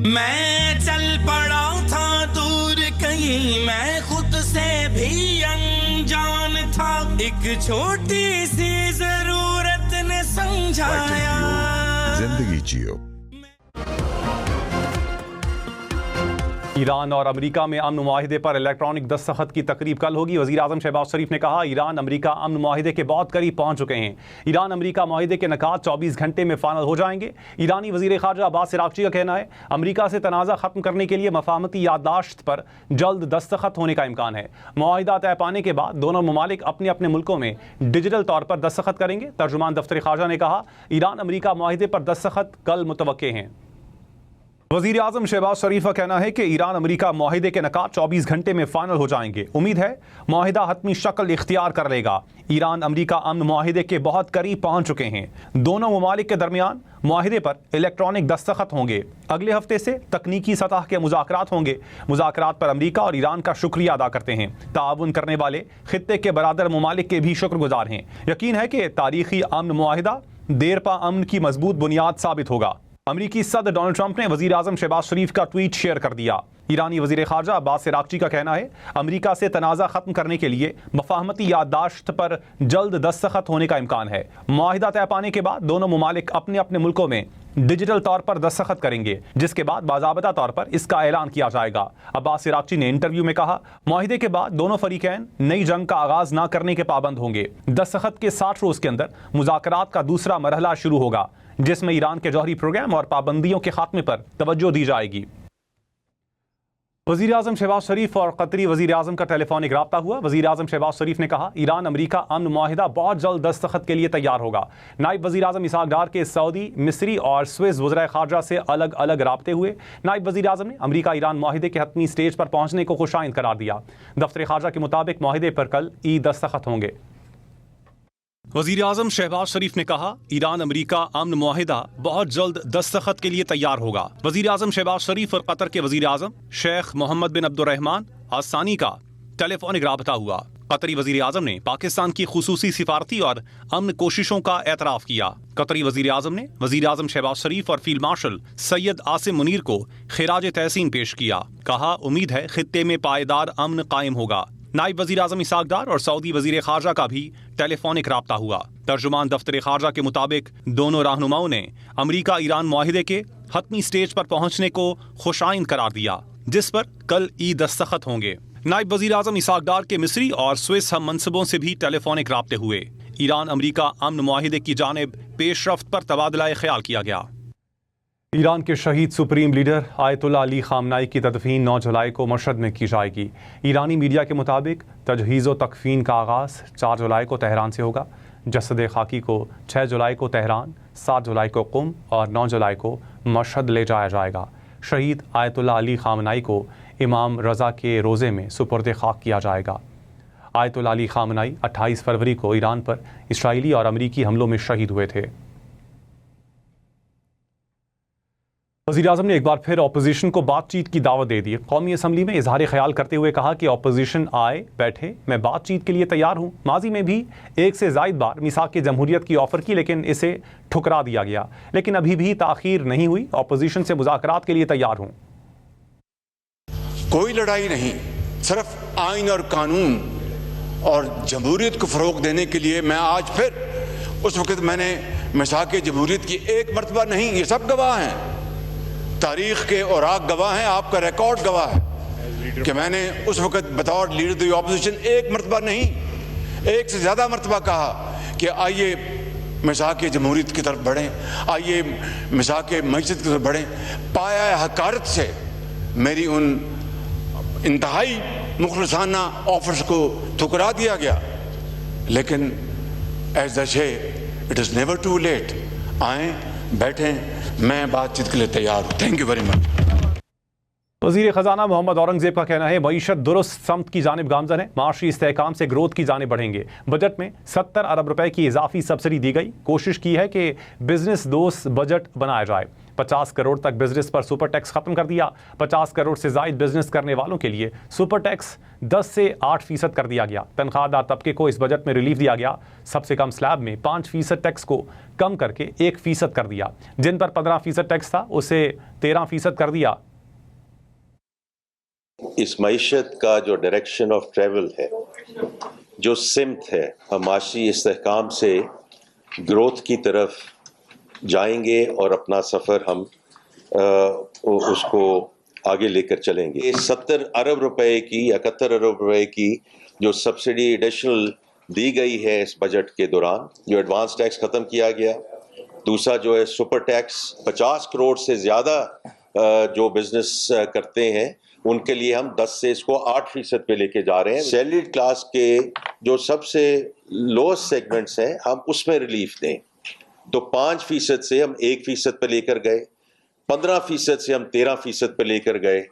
मैं चल पड़ा था दूर कहीं, मैं खुद से भी अनजान था, एक छोटी सी जरूरत ने समझाया। जिंदगी जियो। ईरान और अमेरिका में अमन मुआहिदे पर इलेक्ट्रॉनिक दस्तखत की तकरीब कल होगी। वज़ीर आज़म शहबाज शरीफ ने कहा, ईरान अमेरिका अमन मुआहिदे के बहुत करीब पहुंच चुके हैं। ईरान अमेरिका मुआहिदे के निकात 24 घंटे में फाइनल हो जाएंगे। ईरानी वज़ीर ख़ारजा अब्बास अराग़ची का कहना है, अमेरिका से तनाज़ा ख़त्म करने के लिए मफ़ाहमती याददाश्त पर जल्द दस्तखत होने का इम्कान है। मुआहिदा तय पाने के बाद दोनों ममालिक अपने अपने मुल्कों में डिजिटल तौर पर दस्तखत करेंगे। तर्जुमान दफ्तर ख़ारजा ने कहा, ईरान अमेरिका मुआहिदे पर दस्तखत कल मुतवक्के हैं। वज़ीर आज़म शहबाज शरीफ का कहना है कि ईरान अमेरिका मुआहिदे के निकात 24 घंटे में फाइनल हो जाएंगे। उम्मीद है मुआहिदा हतमी शक्ल इख्तियार कर लेगा। ईरान अमेरिका अमन मुआहिदे के बहुत करीब पहुंच चुके हैं। दोनों ममालिक के दरमियान मुआहिदे पर इलेक्ट्रॉनिक दस्तखत होंगे। अगले हफ्ते से तकनीकी सतह के मुज़ाकरात होंगे। मुज़ाकरात पर अमेरिका और ईरान का शुक्रिया अदा करते हैं। ताउन करने वाले खित्ते के बरादर ममालिक के भी शुक्रगुजार हैं। यकीन है कि तारीखी अमन मुआहिदा देरपा अमन की मजबूत बुनियाद साबित होगा। अमेरिकी सदर डोनाल्ड ट्रंप ने वज़ीर आज़म शहबाज शरीफ का ट्वीट शेयर कर दिया। ईरानी वज़ीर ख़ारजा अब्बास अराग़ची का कहना है, अमेरिका से तनाज़ा ख़त्म करने के लिए मफ़ाहमती याददाश्त पर जल्द दस्तखत होने का इम्कान है। मुआहिदा तय पाने के बाद दोनों ममालिक अपने अपने मुल्कों में डिजिटल तौर पर दस्तखत करेंगे, जिसके बाद बाज़ाबता तौर पर इसका ऐलान किया जाएगा। अब्बास अराग़ची ने इंटरव्यू में कहा, मुआहिदे के बाद दोनों फरीकैन नई जंग का आगाज़ न करने के पाबंद होंगे। दस्तखत के 60 रोज़ के अंदर मुज़ाकरात का दूसरा मरहला शुरू होगा, जिसमें ईरान के जौहरी प्रोग्राम और पाबंदियों के खात्मे पर तवज्जो दी जाएगी। वज़ीर आज़म शहबाज शरीफ और कतरी वज़ीर आज़म का टेलीफोनिक रब्ता हुआ। वज़ीर आज़म शहबाज शरीफ ने कहा, ईरान अमेरिका अमन मुआहिदा बहुत जल्द दस्तखत के लिए तैयार होगा। नायब वज़ीर आज़म इसहाक डार के सऊदी, मिस्री और स्विस वज़राए ख़ारजा से अलग अलग राब्ते हुए। नायब वज़ीर आज़म ने अमेरिका ईरान मुआहिदे के हतमी स्टेज पर पहुँचने को खुशाइंद करार दिया। दफ्तर ख़ारजा के मुताबिक मुआहिदे पर कल ई दस्तखत होंगे। वज़ीर आज़म शहबाज शरीफ ने कहा, ईरान अमेरिका अमन मुआहिदा बहुत जल्द दस्तखत के लिए तैयार होगा। वज़ीर आज़म शहबाज शरीफ और कतर के वज़ीर आज़म शेख मोहम्मद बिन अब्दुर्रहमान अल सानी का टेलीफोनिक राबता हुआ। कतरी वज़ीर आज़म ने पाकिस्तान की खुसूसी सिफारती और अमन कोशिशों का एतराफ़ किया। कतरी वज़ीर आज़म ने वज़ीर आज़म शहबाज शरीफ और फील्ड मार्शल सैयद आसिम मुनीर को खिराज तहसीन पेश किया। कहा, उम्मीद है खित्ते में पायदार अमन कायम होगा। नायब वज़ीर आज़म इसहाक डार और सऊदी वज़ीर ख़ारजा का भी टेलीफोनिक राब्ता हुआ। तर्जुमान दफ्तर ख़ारजा के मुताबिक दोनों रहनुमाओं ने अमेरिका ईरान मुआहिदे के हतमी स्टेज पर पहुंचने को खुशाइंद करार दिया, जिस पर कल ई दस्तखत होंगे। नायब वज़ीर आज़म इसहाक डार के मिस्री और स्विस हम मनसबों से भी टेलीफोनिक राब्ते हुए। ईरान अमेरिका अमन मुआहिदे की जानिब पेशरफ्त पर तबादला ख्याल किया गया। ईरान के शहीद सुप्रीम लीडर आयतुल्लाह अली ख़ामनाई की तदफीन 9 जुलाई को मशहद में की जाएगी। ईरानी मीडिया के मुताबिक तजहीज़ व तकफीन का आगाज़ 4 जुलाई को तेहरान से होगा। जसद खाकी को 6 जुलाई को तेहरान, 7 जुलाई को कुम और 9 जुलाई को मशहद ले जाया जाएगा। शहीद आयतुल्लाह अली ख़ामनाई को इमाम रज़ा के रोज़े में सुपुर्द खाक किया जाएगा। आयतुल्लाह अली ख़ामनाई 28 फरवरी को ईरान पर इसराइली और अमरीकी हमलों में शहीद हुए थे। वज़ीर आज़म ने एक बार फिर अपोजिशन को बातचीत की दावत दे दी। कौमी असम्बली में इजहार ख्याल करते हुए कहा कि अपोजिशन आए बैठे, मैं बातचीत के लिए तैयार हूँ। माजी में भी एक से ज़ायद बार मिसाक जमहूरियत की ऑफ़र की, लेकिन इसे ठुकरा दिया गया। लेकिन अभी भी ताख़ीर नहीं हुई। अपोजिशन से मुज़ाकरात के लिए तैयार हूँ। कोई लड़ाई नहीं, सिर्फ आइन और कानून और जमहूरियत को फ़रोग़ देने के लिए मैं आज फिर उस वक़्त मैंने मिसाक जमहूरियत की एक मरतबा नहीं, ये सब गवाह हैं, तारीख के औराक गवाह हैं, आपका रिकॉर्ड गवाह है कि मैंने उस वक़्त बतौर लीडर द ऑपोजिशन एक मरतबा नहीं, एक से ज़्यादा मरतबा कहा कि आइए मिसाक जमहूरियत की तरफ बढ़ें, आइए मिसाक मईशत की तरफ बढ़ें। पाया हकारत से मेरी उन इंतहाई मुखलसाना ऑफर्स को ठुकरा दिया गया। लेकिन as the say it is never too late. आएँ, बैठें, मैं बातचीत के लिए तैयार हूँ। Thank you very much. वज़ीर ख़जाना मोहम्मद औरंगज़ेब का कहना है, मईशत दुरुस्त समत की जानिब गामज़न है। माशी इस्तेहकाम से ग्रोथ की जानिब बढ़ेंगे। बजट में 70 अरब रुपए की इजाफी सब्सिडी दी गई। कोशिश की है कि बिजनेस दोस्त बजट बनाया जाए। 50 करोड़ तक बिजनेस पर सुपर टैक्स खत्म कर दिया। 50 करोड़ से ज्यादा बिजनेस करने वालों के लिए सुपर टैक्स 10 से 8% कर दिया गया। तनख्वाहदार तबके को इस बजट में रिलीफ दिया गया। सबसे कम स्लैब में 5% टैक्स को कम करके 1% कर दिया। जिन पर 15% टैक्स था उसे 13% कर दिया। इस मईशत का जो डायरेक्शन ऑफ ट्रेवल है, जो सिमत है, हम माशी इस्तेहकाम से ग्रोथ की तरफ जाएंगे और अपना सफ़र हम उसको आगे लेकर चलेंगे। 70 अरब रुपए की 71 अरब रुपए की जो सब्सिडी एडिशनल दी गई है इस बजट के दौरान, जो एडवांस टैक्स ख़त्म किया गया। दूसरा जो है सुपर टैक्स, 50 करोड़ से ज़्यादा जो बिजनेस करते हैं उनके लिए हम 10 से इसको 8% पे लेके जा रहे हैं। सैलरीड क्लास के जो सबसे लोएस्ट सेगमेंट्स हैं हम उसमें रिलीफ दें, तो 5% से हम 1% पे लेकर गए, 15% से हम 13% पे लेकर गए।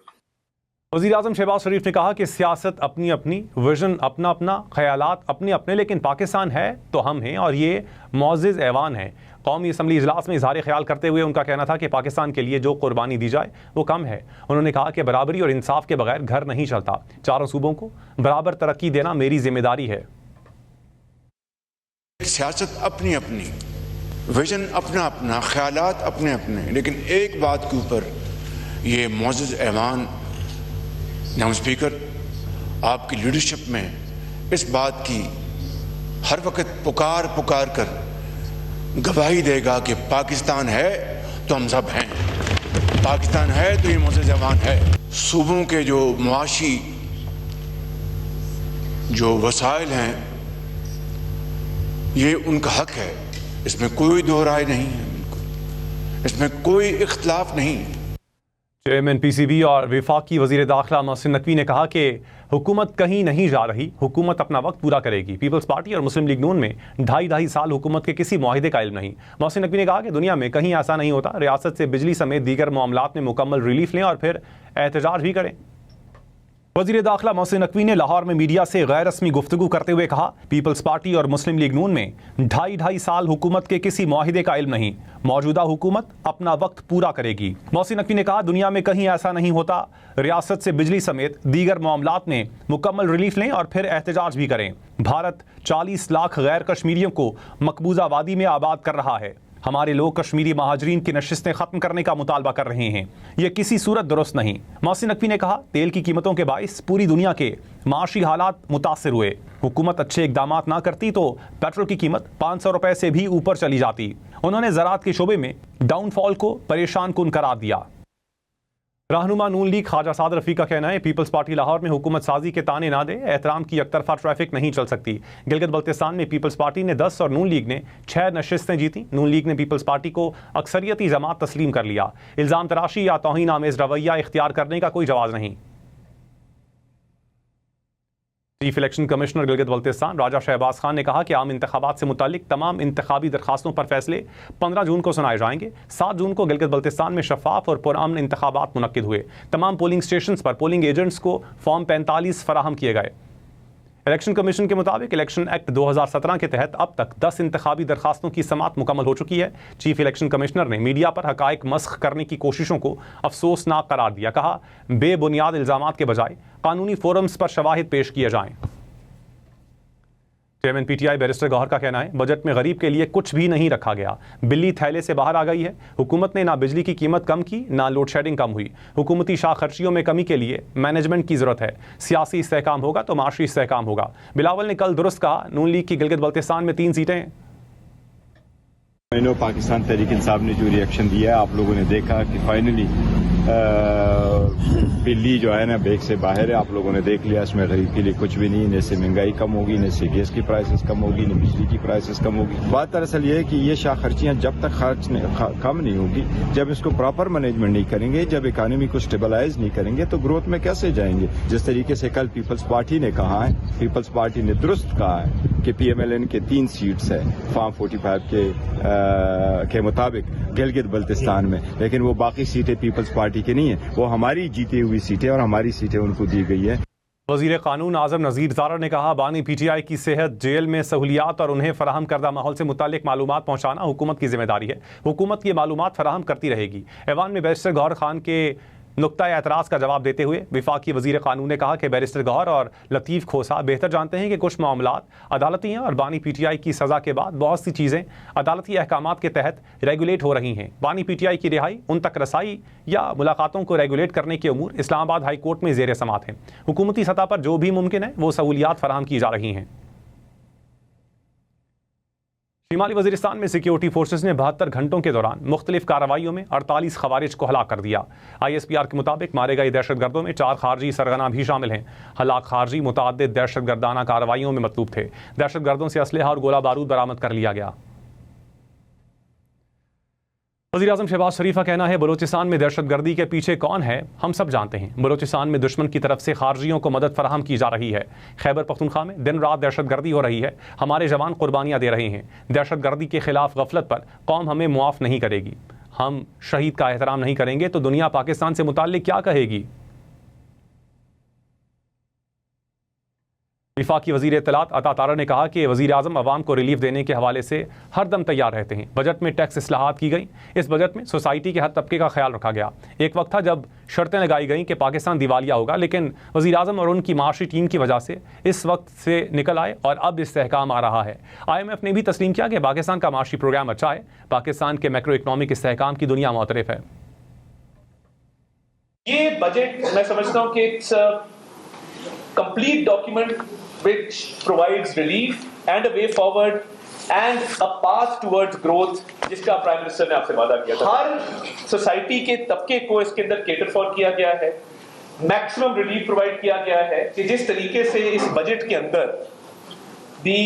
वज़ीर आज़म शहबाज शरीफ ने कहा कि सियासत अपनी अपनी, विजन अपना अपना, ख्यालात अपने अपने, लेकिन पाकिस्तान है तो हम हैं और ये मुअज़्ज़िज़ ऐवान है। कौमी असम्बली इजलास में इज़हार ख्याल करते हुए उनका कहना था कि पाकिस्तान के लिए जो कुर्बानी दी जाए वो कम है। उन्होंने कहा कि बराबरी और इंसाफ के बगैर घर नहीं चलता। चारों सूबों को बराबर तरक्की देना मेरी जिम्मेदारी है। सियासत अपनी अपनी, विजन अपना अपना, ख्यालात अपने अपने, लेकिन एक बात के ऊपर ये मुअज़्ज़िज़ ऐवान जनाब स्पीकर आपकी लीडरशिप में इस बात की हर वक्त पुकार कर गवाही देगा कि पाकिस्तान है तो हम सब हैं, पाकिस्तान है तो ये मुअज़्ज़िज़ ऐवान है। सूबों के जो मुआशी जो वसाइल हैं ये उनका हक है, इसमें कोई दो राय नहीं है, इसमें कोई इख्तिलाफ नहीं है। चेयरमैन पीसीबी और वफाकी वज़ीर दाखिला मोहसिन नकवी ने कहा कि हुकूमत कहीं नहीं जा रही, हुकूमत अपना वक्त पूरा करेगी। पीपल्स पार्टी और मुस्लिम लीग नून में ढाई साल हुकूमत के किसी मुआहिदे का इल्म नहीं। मोहसिन नकवी ने कहा कि दुनिया में कहीं ऐसा नहीं होता। रियासत से बिजली समेत दीगर मामलात में मुकम्मल रिलीफ लें और फिर एहतजाज भी करें। वज़ीर दाखिला मोहसिन नकवी ने लाहौर में मीडिया से गैर रस्मी गुफ्तगू करते हुए कहा, पीपल्स पार्टी और मुस्लिम लीग नून में ढाई साल हुकूमत के किसी मुआहिदे का इल्म नहीं। मौजूदा हुकूमत अपना वक्त पूरा करेगी। मोहसिन नकवी ने कहा, दुनिया में कहीं ऐसा नहीं होता। रियासत से बिजली समेत दीगर मामलात में मुकम्मल रिलीफ लें और फिर एहतजाज भी करें। भारत 40 लाख गैर कश्मीरियों को मकबूजा वादी में आबाद कर रहा है। हमारे लोग कश्मीरी महाजरीन की नशिस्तें खत्म करने का मुतालबा कर रहे हैं। यह किसी सूरत दुरुस्त नहीं। मोहसिन नकवी ने कहा, तेल की कीमतों के बाइस पूरी दुनिया के माशी हालात मुतासिर हुए। हुकूमत अच्छे इकदाम ना करती तो पेट्रोल की कीमत 500 रुपए से भी ऊपर चली जाती। उन्होंने ज़राअत के शोबे में डाउनफॉल को परेशान कुन करार दिया। रहनुमा नून लीग ख्वाजा साद रफ़ी का कहना है, पीपल्स पार्टी लाहौर में हुकूमत साजी के ताने ना दे, एहतराम की एकतरफा ट्रैफिक नहीं चल सकती। गिलगित बल्तिस्तान में पीपल्स पार्टी ने 10 और नून लीग ने 6 नशिस्तें जीती। नून लीग ने पीपल्स पार्टी को अक्सरियती जमात तस्लीम कर लिया। इल्ज़ाम तराशी या तौहीन आमेज़ रवैया इख्तियार करने का कोई जवाब नहीं। Chief election commissioner Gilgit Baltistan Raja Shahbaz Khan ने कहा कि आम इंतखाबात से मुतालिक तमाम इंतखाबी दरखास्तों पर फैसले 15 जून को सुनाए जाएंगे। 7 जून को गिलगित बल्तिस्तान में शफाफ और पुरअमन इंतखाबात मुनक्किद हुए। तमाम पोलिंग स्टेशन पर पोलिंग एजेंट्स को फॉर्म 45 फराहम किए गए। इलेक्शन कमीशन के मुताबिक इलेक्शन एक्ट 2017 के तहत अब तक 10 इंतखाबी दरखास्तों की समाअत मुकम्मल हो चुकी है। चीफ इलेक्शन कमिश्नर ने मीडिया पर हकायक मस्ख करने की कोशिशों को अफसोसनाक करार दिया। कहा, बेबुनियाद इल्ज़ामात के बजाय कानूनी फोरम्स पर शवाहिद पेश किए जाएं। चेयरमैन पीटीआई बैरिस्टर गौहर का कहना है, बजट में गरीब के लिए कुछ भी नहीं रखा गया। बिल्ली थैले से बाहर आ गई है। हुकूमत ने ना बिजली की कीमत कम की, ना लोड शेडिंग कम हुई। हुकूमती शाह खर्चियों में कमी के लिए मैनेजमेंट की जरूरत है। सियासी इस्तेहकाम होगा तो माशी इस्तेहकाम होगा। बिलावल ने कल दुरुस्त कहा, नून लीग की गिलगित बल्तिस्तान में 3 सीटें। पाकिस्तान तहरीक इंसाफ ने जो रिएक्शन दिया है, आप लोगों ने देखा कि फाइनली बिल्ली जो है ना बेग से बाहर है। आप लोगों ने देख लिया, इसमें गरीब के लिए कुछ भी नहीं। न से महंगाई कम होगी, न से गैस की प्राइसेस कम होगी, न बिजली की प्राइसेस कम होगी। बात दरअसल ये है कि ये शाह खर्चियां जब तक कम नहीं होगी, जब इसको प्रॉपर मैनेजमेंट नहीं करेंगे, जब इकानमी को स्टेबलाइज नहीं करेंगे तो ग्रोथ में कैसे जाएंगे। जिस तरीके से कल पीपल्स पार्टी ने कहा है, पीपल्स पार्टी ने दुरुस्त कहा है कि PMLN के 3 सीट्स है फॉर्म 45 के मुताबिक गिलगित बल्तिस्तान में, लेकिन वो बाकी सीटें पीपल्स पार्टी की नहीं है, वो हमारी जीती हुई सीटें और हमारी सीटें उनको दी गई है। वज़ीर कानून आज़म नज़ीर ज़ारा ने कहा, बानी PTI की सेहत, जेल में सहूलियात और उन्हें फराहम करदा माहौल से मुतालिक मालूमात पहुँचाना हुकूमत की जिम्मेदारी है। हुकूमत ये मालूमात फराहम करती रहेगी। ऐवान में बैरिस्टर गौहर खान के नुक्ता एतराज़ का जवाब देते हुए वफाकी वज़ीर कानून ने कहा कि बैरिस्टर गौहर और लतीफ़ खोसा बेहतर जानते हैं कि कुछ मामलात अदालती हैं और बानी PTI की सज़ा के बाद बहुत सी चीज़ें अदालती अहकामात के तहत रेगुलेट हो रही हैं। बानी PTI की रिहाई, उन तक रसाई या मुलाकातों को रेगुलेट करने के अमूर इस्लामाबाद हाई कोर्ट में ज़ेर समात हैं। हुकूमती सतह पर जो भी मुमकिन है वो सहूलियात फराहम की जा रही हैं। शिमाली वज़ीरिस्तान में सिक्योरिटी फोर्सेस ने 72 घंटों के दौरान मुख्तलिफ कार्रवाइयों में 48 खवारिज को हलाक कर दिया। ISPR के मुताबिक मारे गए दहशतगर्दों में 4 खारजी सरगना भी शामिल हैं। हलाक खारजी मुतअद्दिद दहशतगर्दाना कार्रवाइयों में मतलूब थे। दहशतगर्दों से असलहा और गोला बारूद बरामद कर लिया गया। वज़ीर आज़म शहबाज शरीफ का कहना है, बलूचिस्तान में दहशतगर्दी के पीछे कौन है हम सब जानते हैं। बलूचिस्तान में दुश्मन की तरफ से खारजियों को मदद फराहम की जा रही है। खैबर पख्तूनख्वा में दिन रात दहशतगर्दी हो रही है। हमारे जवान कुर्बानियाँ दे रहे हैं। दहशतगर्दी के खिलाफ गफलत पर कौम हमें मुआफ़ नहीं करेगी। हम शहीद का एहतराम नहीं करेंगे तो दुनिया पाकिस्तान से मुताल्लिक क्या कहेगी। वफाकी वज़ीर इत्तलात अता तारा ने कहा कि वज़ीर आज़म अवाम को रिलीफ देने के हवाले से हर दम तैयार रहते हैं। बजट में टैक्स इस्लाहात की गई। इस बजट में सोसाइटी के हर तबके का ख्याल रखा गया। एक वक्त था जब शर्तें लगाई गईं कि पाकिस्तान दिवालिया होगा, लेकिन वज़ीर आज़म और उनकी माशी टीम की वजह से इस वक्त से निकल आए और अब इस्तेहकाम आ रहा है। IMF ने भी तस्लीम किया कि पाकिस्तान का माशी प्रोग्राम अच्छा है। पाकिस्तान के मैक्रो इकनॉमिक इस्तेहकाम की दुनिया मुतरफ है। ये बजट मैं समझता हूँ कि it's complete document which provides relief and a way forward and a path towards growth, जिसका प्राइम मिनिस्टर ने आपसे वादा किया था। हर सोसाइटी के तबके को इसके अंदर केटर फॉर किया गया है। मैक्सिमम रिलीफ प्रोवाइड किया गया है कि जिस तरीके से इस बजट के अंदर the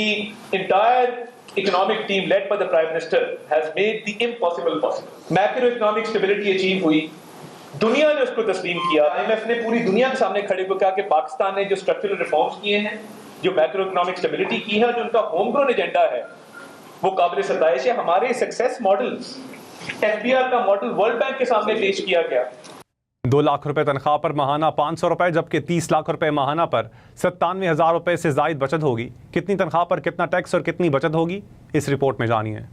entire economic team led by the prime minister has made the impossible possible. Macroeconomic stability achieve हुई, दुनिया ने उसको तस्लीम किया। IMF ने पूरी दुनिया के सामने खड़े होकर कहा कि पाकिस्तान ने जो स्ट्रक्चरल रिफॉर्म्स किए हैं, जो मैक्रो इकोनॉमिक स्टेबिलिटी की है, जो उनका होम ग्रोन एजेंडा है, वो काबिल सताइश है। हमारे सक्सेस मॉडल FBR का मॉडल वर्ल्ड बैंक के सामने पेश किया गया। 2 लाख रुपए तनख्वाह पर माहाना 500 रुपए, जबकि 30 लाख रुपए माहाना पर 97,000 रुपए से जायद बचत होगी। कितनी तनख्वाह पर कितना टैक्स और कितनी बचत होगी, इस रिपोर्ट में जानिए।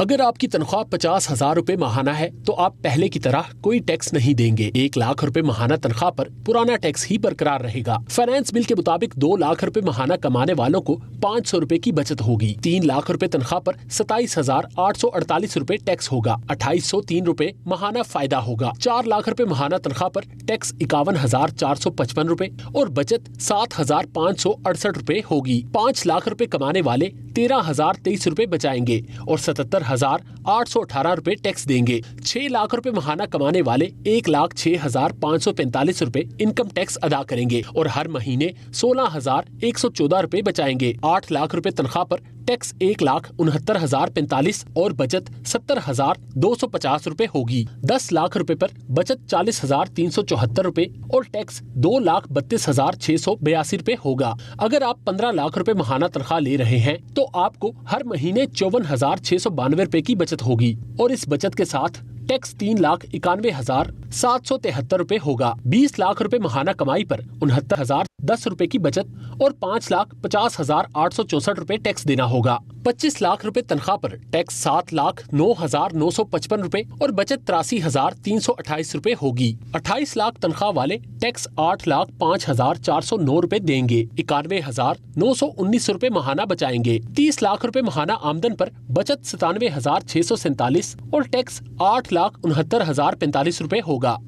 अगर आपकी तनख्वाह 50,000 रुपए माहाना है तो आप पहले की तरह कोई टैक्स नहीं देंगे। 1 लाख रुपए माहाना तनख्वाह पर पुराना टैक्स ही बरकरार रहेगा। फाइनेंस बिल के मुताबिक 2 लाख रुपए माहाना कमाने वालों को 500 रुपए की बचत होगी। 3 लाख रुपए तनख्वाह पर 27,848 रुपए टैक्स होगा। 2,803 रुपए माहाना फायदा होगा। 4 लाख रुपए माहाना तनख्वाह पर टैक्स 51,455 रुपए और बचत 7,568 रुपए होगी। 5 लाख रुपए कमाने वाले 13,023 रुपए बचाएंगे और 77,818 रुपए टैक्स देंगे। 6 लाख रुपए माहाना कमाने वाले 1,06,545 रुपए इनकम टैक्स अदा करेंगे और हर महीने 16,114 रुपए बचाएंगे। 8 लाख रुपए तनख्वाह पर टैक्स 1,69,045 और बचत 70,250 रुपए होगी। 10 लाख रुपए पर बचत 40,374 रुपए और टैक्स 2,32,682 रुपए होगा। अगर आप 15 लाख रुपए माहाना तनख्वाह ले रहे हैं तो आपको हर महीने 54,692 रुपए की बचत होगी और इस बचत के साथ टैक्स 3,91,773 रुपए होगा। 20 लाख रुपए माहाना कमाई पर 69,010 रुपए की बचत और 5,50,864 रुपए टैक्स देना होगा। 25 लाख रुपए तनख्वाह पर टैक्स 7,09,955 रुपए और बचत 83,328 रुपए होगी। 28 लाख तनख्वाह वाले टैक्स 8,05,409 रुपए देंगे। 91,919 रुपए माहाना बचाएंगे। 30 लाख रुपए माहाना आमदन पर बचत 97,647 और टैक्स 8,69,045 रुपए होगा।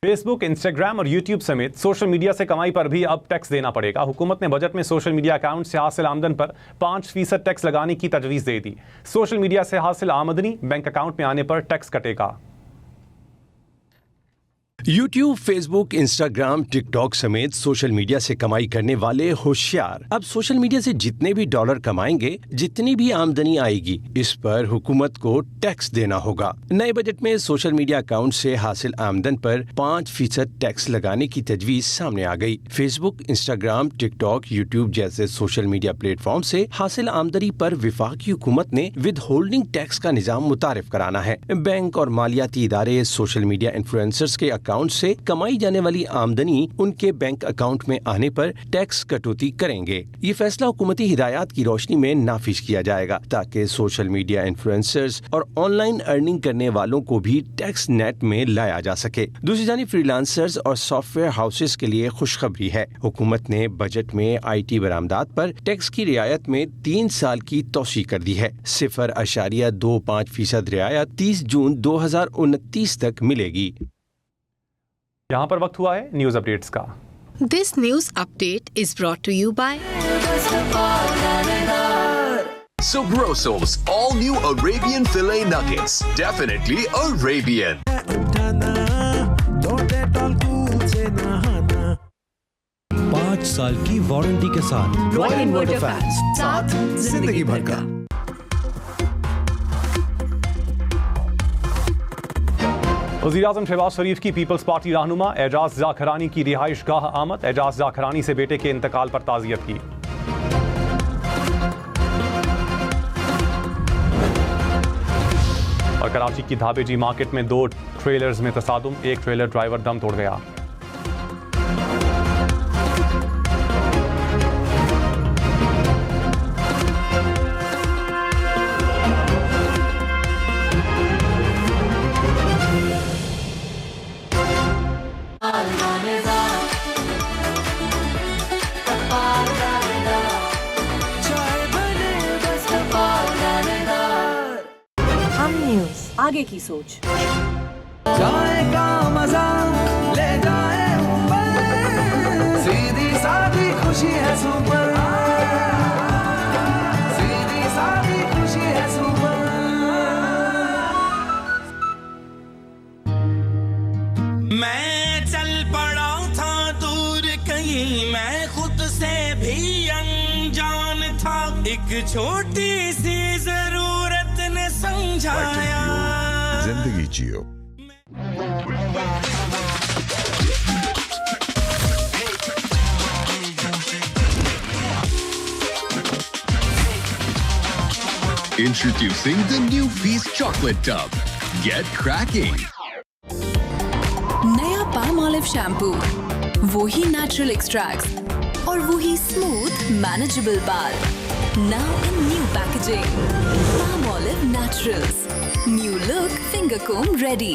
फेसबुक, इंस्टाग्राम और यूट्यूब समेत सोशल मीडिया से कमाई पर भी अब टैक्स देना पड़ेगा। हुकूमत ने बजट में सोशल मीडिया अकाउंट से हासिल आमदन पर 5% टैक्स लगाने की तजवीज़ दे दी। सोशल मीडिया से हासिल आमदनी बैंक अकाउंट में आने पर टैक्स कटेगा। यूट्यूब, फेसबुक, इंस्टाग्राम, टिकटॉक समेत सोशल मीडिया से कमाई करने वाले होशियार अब सोशल मीडिया से जितने भी डॉलर कमाएंगे, जितनी भी आमदनी आएगी, इस पर हुकूमत को टैक्स देना होगा। नए बजट में सोशल मीडिया अकाउंट से हासिल आमदन पर 5% टैक्स लगाने की तजवीज सामने आ गई। फेसबुक, इंस्टाग्राम, टिकटॉक, यूट्यूब जैसे सोशल मीडिया प्लेटफॉर्म से हासिल आमदनी पर विफाकी हुकूमत ने विद होल्डिंग टैक्स का निजाम मुतारिफ कराना है। बैंक और मालियाती इदारे सोशल मीडिया इन्फ्लुएंसर्स के अकाउंट अकाउंट से कमाई जाने वाली आमदनी उनके बैंक अकाउंट में आने पर टैक्स कटौती करेंगे। ये फैसला हुकूमती हिदायत की रोशनी में नाफिज किया जाएगा ताकि सोशल मीडिया इन्फ्लुएंसर्स और ऑनलाइन अर्निंग करने वालों को भी टैक्स नेट में लाया जा सके। दूसरी जानिब फ्रीलांसर्स और सॉफ्टवेयर हाउसेस के लिए खुशखबरी है। हुकूमत ने बजट में IT बरामदात पर टैक्स की रियायत में 3 साल की तोसी कर दी है। 0.25% रियायत 30 जून 2029 तक मिलेगी। यहाँ पर वक्त हुआ है न्यूज अपडेट्स का। This news update is brought to you by Subroso's all new Arabian filet nuggets. Definitely Arabian. 5 साल की वारंटी के साथ रॉयल इन्वर्टर फैंस, साथ जिंदगी भर का। वज़ीर-ए-आज़म शहबाज शरीफ की पीपल्स पार्टी रहनुमा एजाज जाखरानी की रिहाइश गाह आमद। एजाज जाखरानी से बेटे के इंतकाल पर ताज़ियत की। और कराची की धाबेजी मार्केट में 2 ट्रेलर्स में तसादुम, एक ट्रेलर ड्राइवर दम तोड़ गया। आगे की सोच। जाएगा मजा ले जाए ऊपर, सीधी सादी खुशी है सुपर, सीधी सादी खुशी है सुपर। मैं चल पड़ा था दूर कहीं, मैं खुद से भी अनजान था, एक छोटी सी जरूरत ने समझाया। जिंदगी जियो। Introducing the new Feast Chocolate Tub. Get cracking. नया पाम ऑलिव शैम्पू, वही नेचुरल एक्सट्रैक्ट्स और वही स्मूथ मैनेजेबल बाल। Now in new packaging. Palm Olive Naturals. New look, finger comb ready.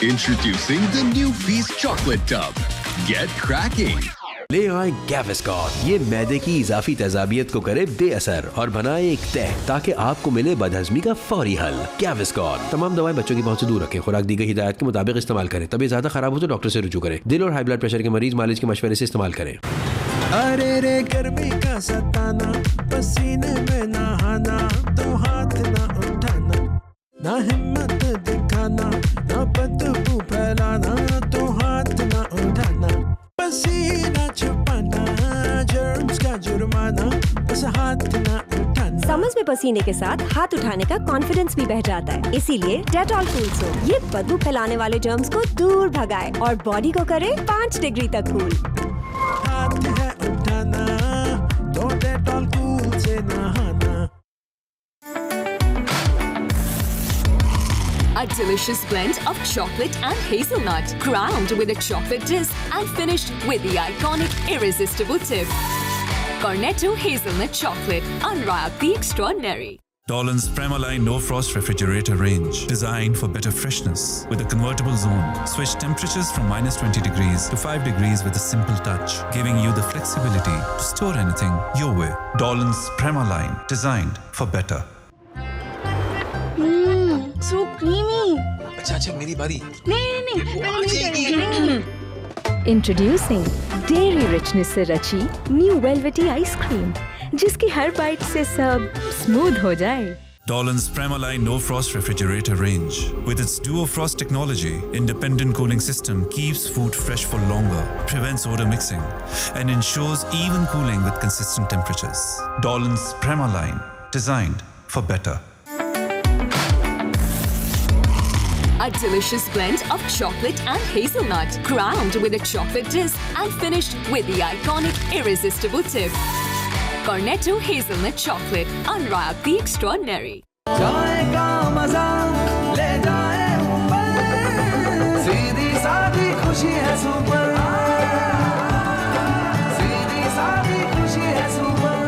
Introducing the new Feast Chocolate Tub. Get cracking. ले आए गैविस्कॉन। ये मैदे की इजाफी तेजाबियत को करे बेअसर और बनाए एक तह ताकि आपको मिले बदहजमी का फौरी हल। गैविस्कॉन। तमाम दवाएं बच्चों की पहुंच से दूर रखें। खुराक दी गई हिदायत के मुताबिक इस्तेमाल करें। तबीयत ज्यादा खराब हो तो डॉक्टर से रुजू करें। दिल और हाई ब्लड प्रेशर के मरीज मालिश के मशवरे से इस्तेमाल करें। अरे रे गर्मी का सताना, पसीने में नहाना, तो हाथ ना उठाना, ना हिम्मत दिखाना, ना बदबू फैलाना, तो हाथ ना उठाना, पसीना छुपाना, जर्म्स का जुर्माना, बस हाथ ना उठाना। समझ में पसीने के साथ हाथ उठाने का कॉन्फिडेंस भी बह जाता है, इसीलिए डेटॉल कूल सोप ये बदबू फैलाने वाले जर्म्स को दूर भगाए और बॉडी को करे 5 डिग्री तक कूल। हाथ है उठाना, तो डेटॉल कूल से नहाना। A delicious blend of chocolate and hazelnut, crowned with a chocolate disc and finished with the iconic irresistible tip. Cornetto Hazelnut Chocolate, unwrap the extraordinary. Dolan's Premaline No Frost Refrigerator range, designed for better freshness with a convertible zone. Switch temperatures from -20 degrees to 5 degrees with a simple touch, giving you the flexibility to store anything your way. Dolan's Premaline, designed for better. So creamy. अच्छा मेरी बारी। नहीं। Introducing Dairy Richness से रची New Velvety Ice Cream, जिसकी हर bite से सब smooth हो जाए। Dolan's Premaline No Frost Refrigerator range, with its Duo Frost technology, independent cooling system keeps food fresh for longer, prevents odor mixing, and ensures even cooling with consistent temperatures. Dolan's Premaline, designed for better. A delicious blend of chocolate and hazelnut, crowned with a chocolate disc and finished with the iconic irresistible tip. Cornetto hazelnut chocolate, unwrap the extraordinary. चाय का मजा ले जाए ऊपर, सीधी सादी खुशी है super, सीधी सादी खुशी है super.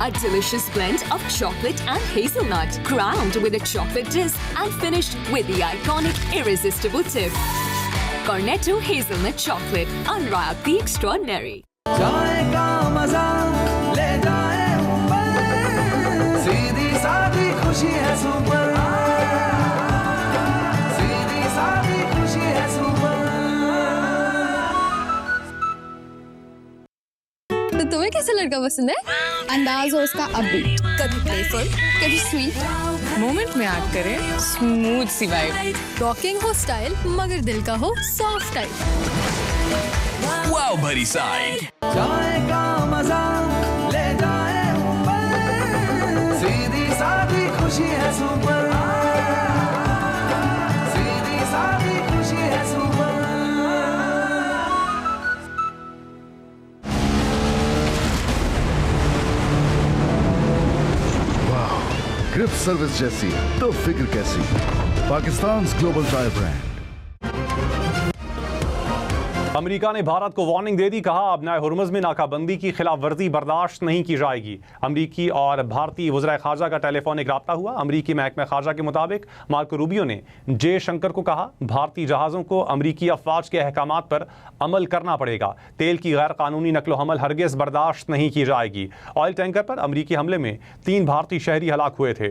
A delicious blend of chocolate and hazelnut, crowned with a chocolate disc and finished with the iconic irresistible tip. Cornetto hazelnut chocolate, unwrap the extraordinary. चाय का मजा ले जाए ऊपर, सीधी सादी खुशी है सुपर, सीधी सादी खुशी है सुपर। तो तुम्हें कैसा लड़का पसंद है? अंदाज हो उसका अपबीट, कभी प्लेफुल, कभी स्वीट, मोमेंट में ऐड करे स्मूथ सी वाइब, रॉकिंग हो स्टाइल मगर दिल का हो सॉफ्ट टाइप। वाव भरी साइड। चाय का मजा ले जाए ऊपर, सीधी सादी खुशी है सुपर, सीधी सादी खुशी है सुपर। ग्रिप सर्विस जैसी तो फिक्र कैसी। Pakistan global tyre brand. America ने भारत को वार्निंग दे दी, कहा अब नए हुर्मुज़ में नाकाबंदी की खिलाफ वर्जी बर्दाश्त नहीं की जाएगी। अमरीकी और भारतीय वज़ीर ख़ारजा का टेलीफोनिक राब्ता हुआ। अमरीकी महकमा ख़ारजा के मुताबिक मार्को रूबियो ने जयशंकर को कहा भारतीय जहाज़ों को अमरीकी अफवाज के अहकामात पर अमल करना पड़ेगा। तेल की गैर कानूनी नकलो हमल हरगिज़ बर्दाश्त नहीं की जाएगी। ऑयल टैंकर पर अमरीकी हमले में 3 भारतीय शहरी हलाक हुए थे।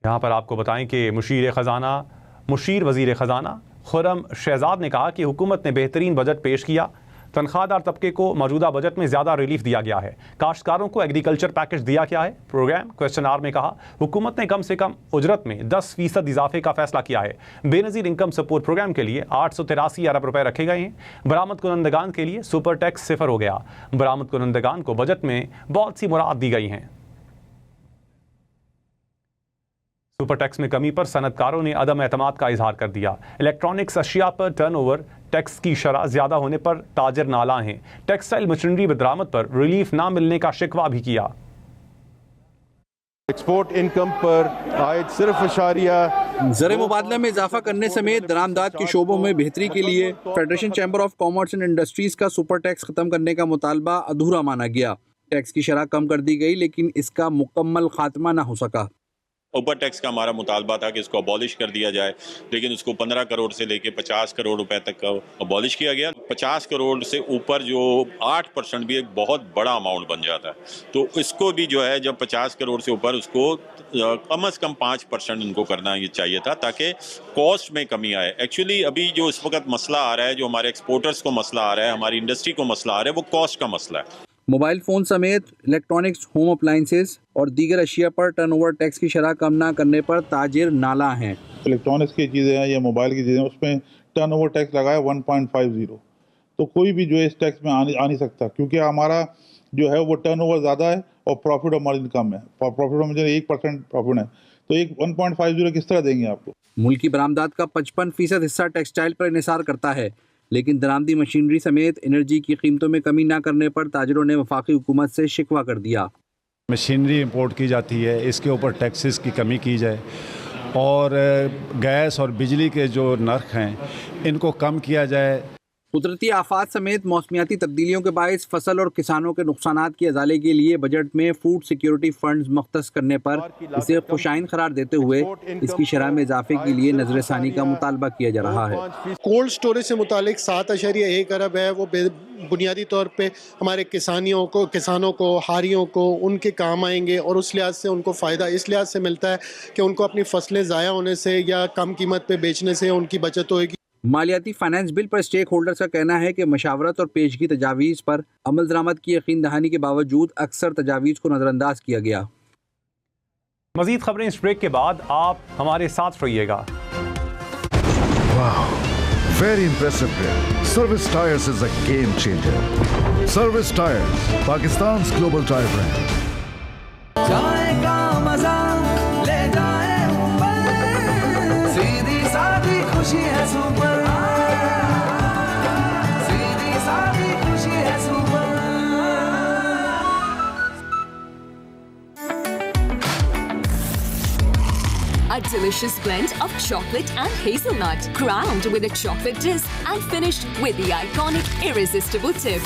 यहाँ पर आपको बताएं कि मुशीर वज़ीर ख़जाना खुर्रम शहजाद ने कहा कि हुकूमत ने बेहतरीन बजट पेश किया। तनख्वाहदार तबके को मौजूदा बजट में ज़्यादा रिलीफ दिया गया है। काश्तकारों को एग्रीकल्चर पैकेज दिया क्या है? प्रोग्राम क्वेश्चन आर में कहा हुकूमत ने कम से कम उजरत में 10% इजाफे का फैसला किया है। बेनज़ीर इनकम सपोर्ट प्रोग्राम के लिए 883 अरब रुपए रखे गए हैं। बरामद कुनंदगान के लिए सुपर टैक्स 0 हो गया। बरामद कुनंदगान को बजट में बहुत सी मुराद दी गई हैं। सुपर टैक्स में कमी पर सनतकारों ने अदम एतमाद का इजहार कर दिया। इलेक्ट्रॉनिक्स अशिया पर टर्नओवर टैक्स की शरह ज्यादा होने पर ताजर नाला हैं। टेक्सटाइल मशीनरी बरामद पर रिलीफ ना मिलने का शिकवा भी किया। एक्सपोर्ट इनकम पर आयत सिर्फ अशारिया ज़र मुबादला में इजाफा करने समेत दरामदाद के शोबों में बेहतरी के लिए federation chamber of commerce and industries का सुपर टैक्स खत्म करने का मुतालबा अधूरा माना गया। टैक्स की शरह कम कर दी गई लेकिन इसका मुकम्मल खात्मा न हो सका। ऊपर टैक्स का हमारा मुतालबा था कि इसको अबॉलिश कर दिया जाए, लेकिन उसको 15 करोड़ से लेके 50 करोड़ रुपए तक अबॉलिश किया गया। 50 करोड़ से ऊपर जो 8% भी एक बहुत बड़ा अमाउंट बन जाता है, तो इसको भी जो है जब 50 करोड़ से ऊपर उसको कम से कम 5% उनको करना ये चाहिए था ताकि कॉस्ट में कमी आए। एक्चुअली अभी जो इस वक्त मसला आ रहा है, जो हमारे एक्सपोर्टर्स को मसला आ रहा है, हमारी इंडस्ट्री को मसला आ रहा है, वो कॉस्ट का मसला है। मोबाइल फ़ोन समेत इलेक्ट्रॉनिक्स, होम अप्लाइंसेस और दीगर अशिया पर टर्नओवर टैक्स की शरह कम ना करने पर ताजिर नाला हैं। इलेक्ट्रॉनिक्स की चीज़ें हैं या मोबाइल की चीज़ें, उसमें टर्नओवर टैक्स लगाया 1.50, तो कोई भी जो है इस टैक्स में आ नहीं सकता, क्योंकि हमारा जो है वो टर्नओवर ज़्यादा है और प्रॉफिट और मार्जिन कम है। प्रॉफिट और मार्जिन 1% प्रॉफिट है, तो एक 1.50 किस तरह देंगे आपको? मुल्की बरामदात का 55% हिस्सा टेक्सटाइल पर इन्हिसार करता है, लेकिन दरामदी मशीनरी समेत एनर्जी की कीमतों में कमी ना करने पर ताजरों ने वफाकी हुकूमत से शिकवा कर दिया। मशीनरी इंपोर्ट की जाती है, इसके ऊपर टैक्सेस की कमी की जाए और गैस और बिजली के जो नर्ख हैं इनको कम किया जाए। कुदरती आफात समेत मौसमियाती तब्दीलियों के बायस फसल और किसानों के नुकसानात की अजाले के लिए बजट में फूड सिक्योरिटी फंड्स मुख्तस करने पर इसे खुशाइन करार देते हुए इसकी शरह में इजाफे के लिए नजरसानी का मुतालबा किया जा रहा है। कोल्ड स्टोरेज से मुतालिक 7.1 अरब है, वो बुनियादी तौर पे हमारे किसानों को, हारियों को उनके काम आएंगे और उस लिहाज से उनको फ़ायदा इस लिहाज से मिलता है कि उनको अपनी फसलें ज़ाया होने से या कम कीमत पे बेचने से उनकी बचत होगी। मालियाती फाइनेंस बिल पर स्टेक होल्डर्स का कहना है कि मशावरत और पेशगी तजावीज़ पर अमल दरामद की यकीन दहानी के बावजूद अक्सर तजावीज़ को नज़रअंदाज किया गया। मज़ीद खबरें इस ब्रेक के बाद, आप हमारे साथ रहिएगा। Wow, very impressive. Service Tires is a game changer. Service Tires, Pakistan's global tire brand. जाएगा मजा ले जाए ऊपर, सीधी सादी खुशी है सुपर, सीधी सादी खुशी है super. A delicious blend of chocolate and hazelnut, crowned with a chocolate disc and finished with the iconic irresistible tip.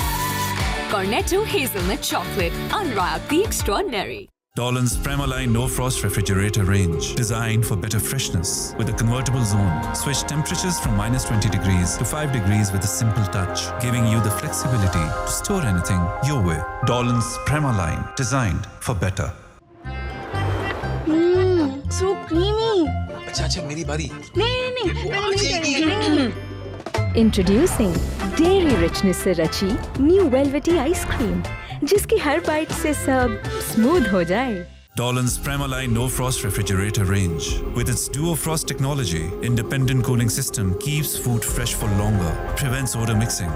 Cornetto Hazelnut Chocolate, unwrap the extraordinary. Dolan's Premaline No Frost Refrigerator Range, designed for better freshness. With a convertible zone, switch temperatures from -20 degrees to 5 degrees with a simple touch, giving you the flexibility to store anything your way. Dolan's Premaline, designed for better. So creamy. अच्छा मेरी बारी। नहीं। Introducing dairy richness से रची new velvety ice cream, जिसकी हर bite से सब smooth हो जाए। Dolan's Premaline No Frost Refrigerator Range. With its Duo Frost technology, independent cooling system keeps food fresh for longer, prevents odor mixing,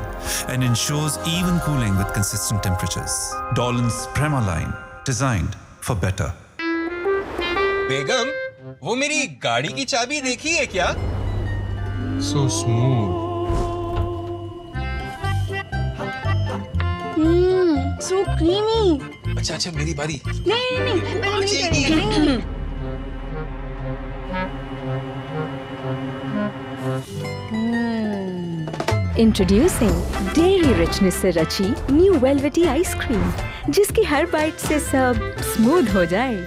and ensures even cooling with consistent temperatures. Dolan's Premaline, designed for better. बेगम, वो मेरी गाड़ी की चाबी देखी है क्या? So smooth. So creamy. अच्छा मेरी बारी। नहीं। इंट्रोड्यूसिंग डेयरी रिचनेस से रची न्यू वेलवेटी आइसक्रीम, जिसकी हर बाइट से सब स्मूथ हो जाए।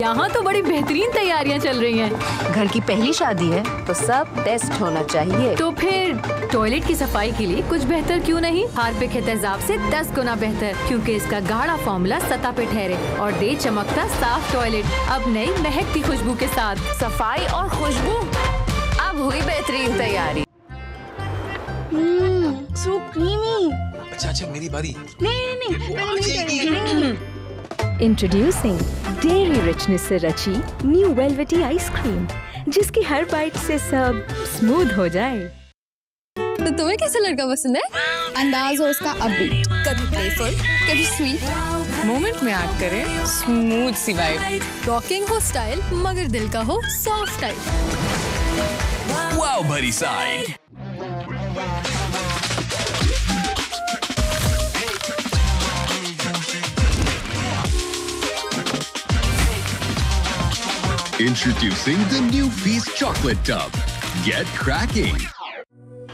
यहाँ तो बड़ी बेहतरीन तैयारियाँ चल रही हैं। घर की पहली शादी है तो सब बेस्ट होना चाहिए। तो फिर टॉयलेट की सफाई के लिए कुछ बेहतर क्यों नहीं? हार्पिक के तेजाब से 10 गुना बेहतर, क्योंकि इसका गाढ़ा फॉर्मूला सतह पे ठहरे और दे चमकता साफ टॉयलेट, अब नई महकती खुशबू के साथ। सफाई और खुशबू, अब हुई बेहतरीन तैयारी। So creamy. अच्छा मेरी बारी। नहीं। इंट्रोड्यूसिंग डेयरी रिचनेस से रची न्यू वेलवेटी आइसक्रीम, जिसकी हर बाइट से सब स्मूथ हो जाए। तो तुम्हें कैसा लड़का पसंद है? अंदाज हो उसका अपबीट, कभी प्लेफुल, कभी स्वीट, मोमेंट में ऐड करे स्मूथ सी वाइब, रॉकिंग हो स्टाइल मगर दिल का हो सॉफ्ट टाइप। वाओ भरी side. Introducing the new Feast Chocolate Tub. Get cracking.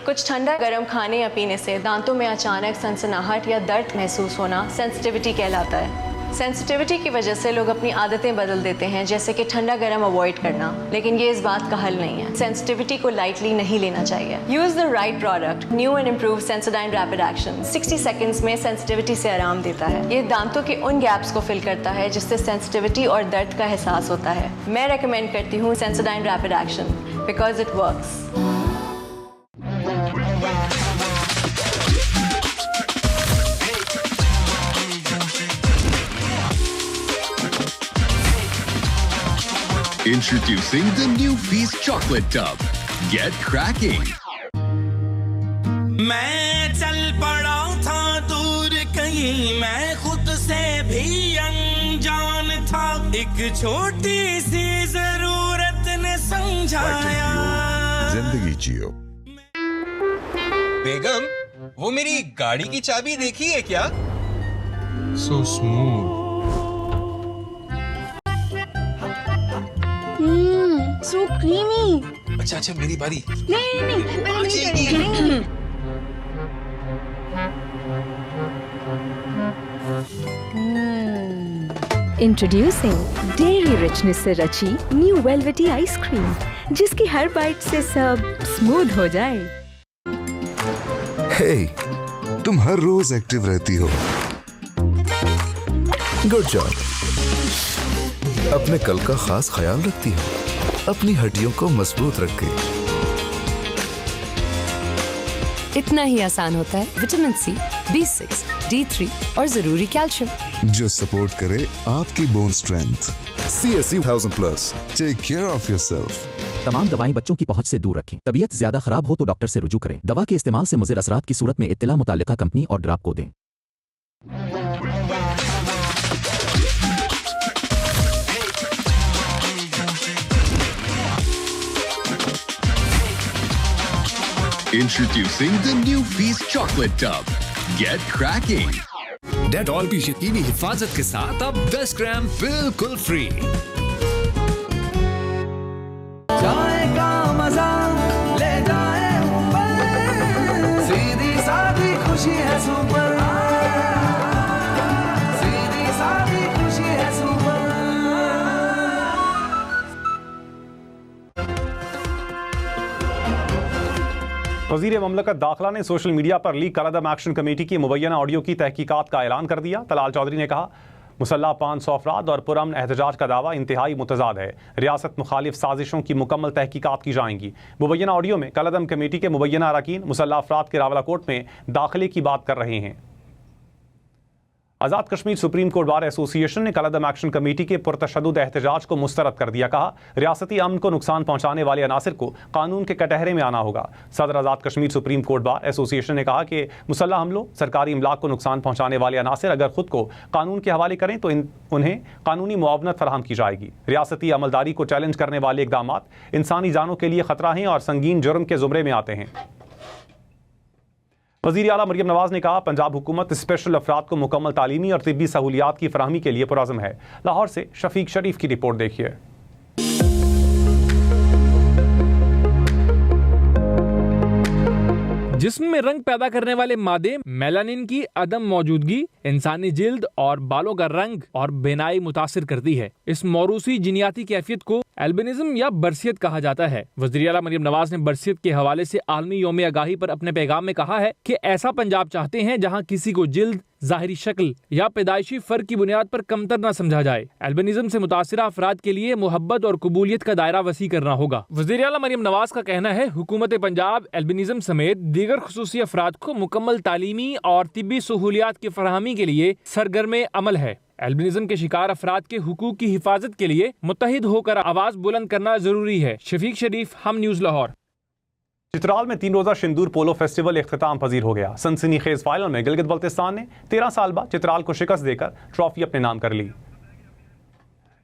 कुछ ठंडा गर्म खाने या पीने से दांतों में अचानक सनसनाहट या दर्द महसूस होना सेंसिटिविटी कहलाता है। सेंसिटिविटी की वजह से लोग अपनी आदतें बदल देते हैं, जैसे कि ठंडा गर्म अवॉइड करना, लेकिन ये इस बात का हल नहीं है। सेंसिटिविटी को लाइटली नहीं लेना चाहिए। Use the right product, new and improve Sensodyne rapid action 60 seconds में सेंसिटिविटी से आराम देता है। ये दांतों के उन गैप्स को फिल करता है जिससे सेंसिटिविटी और दर्द का एहसास होता है। मैं रेकमेंड करती हूँ Sensodyne rapid action because it works. Introducing the new Feast Chocolate Tub. Get cracking. मैं चल पड़ा था दूर कहीं, मैं खुद से भी अनजान था, एक छोटी सी जरूरत ने समझाया। जिंदगी जियो। बेगम, वो मेरी गाड़ी की चाबी देखी है क्या? So smooth. So creamy. अच्छा मेरी बारी। नहीं। इंट्रोड्यूसिंग डेयरी रिचनेस से रची न्यू वेलवेटी आइसक्रीम, जिसकी हर बाइट से सब स्मूथ हो जाए। हे, तुम हर रोज एक्टिव रहती हो। Good job. अपने कल का खास ख्याल रखती हो, अपनी हड्डियों को मजबूत रख के। इतना ही आसान होता है विटामिन सी, B6, D3 और जरूरी कैल्शियम, जो सपोर्ट करे आपकी bone strength. CSE 1000+। Take care of yourself. तमाम दवाएं बच्चों की पहुंच से दूर रखें। तबीयत ज्यादा खराब हो तो डॉक्टर से रुजू करें। दवा के इस्तेमाल से मुज़र असरात की सूरत में इत्तला मुताल्लिका कंपनी और ड्राप को दें। Introducing the new Feast chocolate tub. Get cracking. Dettol की यकीनी हिफाजत के साथ अब 10 ग्राम बिल्कुल फ्री। चाय का मजा ले जाए ऊपर, सीधी सादी खुशी है सुपर, सीधी सादी खुशी है सुपर। वज़ीर ममलकत दाखिला ने सोशल मीडिया पर लीक कलअदम एक्शन कमेटी की मुबैना ऑडियो की तहकीकात का ऐलान कर दिया। तलाल चौधरी ने कहा, मुसल्लह 500 अफराद और पुरअमन एहतजाज का दावा इंतहाई मुतजाद है। रियासत मुखालिफ साजिशों की मुकम्मल तहकीकात की जाएंगी। मुबैना ऑडियो में कलअदम कमेटी के मुबैना अरकान मुसल्लह अफराद के रावलाकोट में दाखिले की बात कर रहे हैं। Azad Kashmir supreme court bar association ने कलअदम एक्शन कमेटी के पुरतशद्दुद एहतजाज को मुस्तरद कर दिया। कहा, रियासती अमन को नुकसान पहुंचाने वाले अनासिर को कानून के कटहरे में आना होगा। सदर Azad Kashmir supreme court bar association ने कहा कि मुसल्लह हमलों, सरकारी इमलाक को नुकसान पहुंचाने वाले अनासिर अगर खुद को कानून के हवाले करें तो उन्हें कानूनी मुआवनत फराहम की जाएगी। रियासती अमलदारी को चैलेंज करने वाले इकदाम इंसानी जानों के लिए खतरा हैं और संगीन जुर्म के जुमरे में आते हैं। वज़ीर आला मरियम नवाज ने कहा, पंजाब हुकूमत स्पेशल अफराद को मुकम्मल तालीमी और तिब्बी सहूलियात की फराहमी के लिए पुरअज़्म है। लाहौर से शफीक शरीफ की रिपोर्ट देखिए। जिस्म में रंग पैदा करने वाले मादे मेलानिन की अदम मौजूदगी इंसानी जिल्द और बालों का रंग और बेनाई मुतासिर करती है। इस मौरूसी जिनियाती कैफियत को एल्बिनिज्म या बरसियत कहा जाता है। वज़ीर आला मरियम नवाज ने बरसियत के हवाले से आलमी यौम आगाही पर अपने पैगाम में कहा है कि ऐसा पंजाब चाहते हैं जहां किसी को जिल्द, ज़ाहिरी शक्ल या पैदाइशी फर्क की बुनियाद पर कमतर न समझा जाए। एल्बिनिज्म से मुतासिरा अफराद के लिए मोहब्बत और कबूलियत का दायरा वसी करना होगा। वज़ीर आला मरियम नवाज का कहना है, हुकूमत पंजाब एल्बिनिज्म समेत दीगर खुसूसी अफराद को मुकम्मल तालीमी और तिब्बी सहूलियात की फराहमी के लिए सरगर्म अमल है। एल्बिनिज्म के शिकार अफराद के हुकूक की हिफाजत के लिए मुत्तहिद होकर आवाज बुलंद करना जरूरी है। शफीक शरीफ, हम न्यूज़ लाहौर। चित्राल में 3 रोज़ा शिंदूर पोलो फेस्टिवल इख्तिताम पजीर हो गया। सनसनीखेज फाइनल में गिलगित बल्तिस्तान ने 13 साल बाद चित्राल को शिकस्त देकर ट्रॉफी अपने नाम कर ली।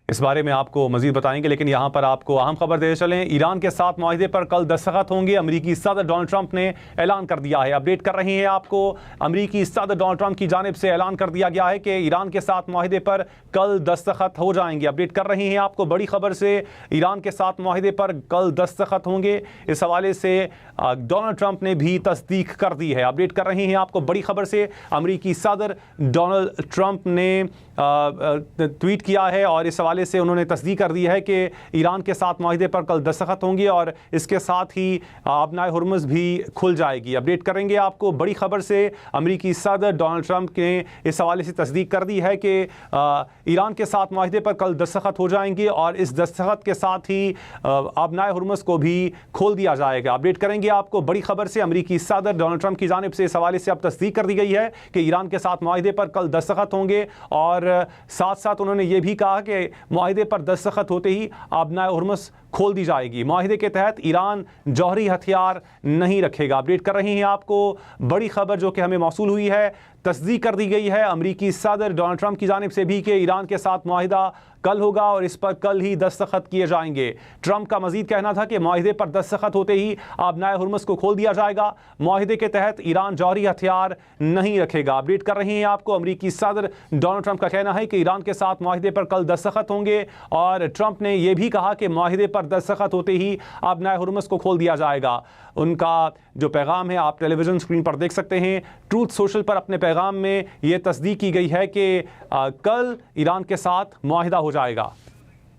इस बारे में आपको मजीद बताएंगे, लेकिन यहाँ पर आपको अहम खबर दे चलें। ईरान के साथ मुआहदे पर कल दस्तखत होंगे। अमरीकी सदर डोनाल्ड ट्रंप ने ऐलान कर दिया है। अपडेट कर रहे हैं आपको, अमरीकी सदर डोनाल्ड ट्रंप की जानिब से ऐलान कर दिया गया है कि ईरान के साथ मुआहदे पर कल दस्तखत हो जाएंगे। अपडेट कर रहे हैं आपको बड़ी खबर से, ईरान के साथ मुआहदे पर कल दस्तखत होंगे। इस हवाले से डोनाल्ड ट्रंप ने भी तस्दीक कर दी है। अपडेट कर रहे हैं आपको बड़ी खबर से, अमरीकी सदर डोनाल्ड ट्रंप ने ट्वीट किया है और इस हवाले से उन्होंने तस्दीक कर दी है कि ईरान के साथ मुआहदे पर कल दस्तखत होंगे और इसके साथ ही आबनाए हुर्मुज़ भी खुल जाएगी। अपडेट करेंगे आपको बड़ी खबर से, अमरीकी सदर डोनाल्ड ट्रंप ने इस हवाले से तस्दीक कर दी है कि ईरान के साथ मुआहदे पर कल दस्तखत हो जाएंगे और इस दस्तखत के साथ ही आबनाए हुर्मुज़ को भी खोल दिया जाएगा। अपडेट करेंगे आपको बड़ी खबर से, अमरीकी सदर डोनाल्ड ट्रंप की जानिब से इस हवाले से अब तस्दीक कर दी गई है कि ईरान के साथ मुआहदे पर कल दस्तखत होंगे और साथ साथ उन्होंने ये भी कहा कि मुआहदे पर दस्तखत होते ही आबनाए हुर्मुज़ खोल दी जाएगी। मुआहदे के तहत ईरान जौहरी हथियार नहीं रखेगा। अपडेट कर रही हैं आपको बड़ी खबर जो कि हमें मौसूल हुई है, तस्दीक कर दी गई है अमरीकी सदर डोनाल्ड ट्रंप की जानिब से भी कि ईरान के साथ मुआहिदा कल होगा और इस पर कल ही दस्तखत किए जाएंगे। ट्रंप का मजीद कहना था कि मुआहिदे पर दस्तखत होते ही आबनाए हुर्मुज़ को खोल दिया जाएगा। मुआहिदे के तहत ईरान जौहरी हथियार नहीं रखेगा। अपडेट कर रहे हैं आपको, अमरीकी सदर डोनाल्ड ट्रंप का कहना है कि ईरान के साथ मुआहिदे पर कल दस्तखत होंगे और ट्रंप ने यह भी कहा कि मुआहिदे पर दस्तखत होते ही आबनाए हुर्मुज़ को खोल दिया जाएगा। उनका जो पैगाम है आप टेलीविज़न स्क्रीन पर देख सकते हैं। ट्रूथ सोशल पर अपने पैगाम में ये तस्दीक की गई है कि कल ईरान के साथ मुआहिदा हो जाएगा।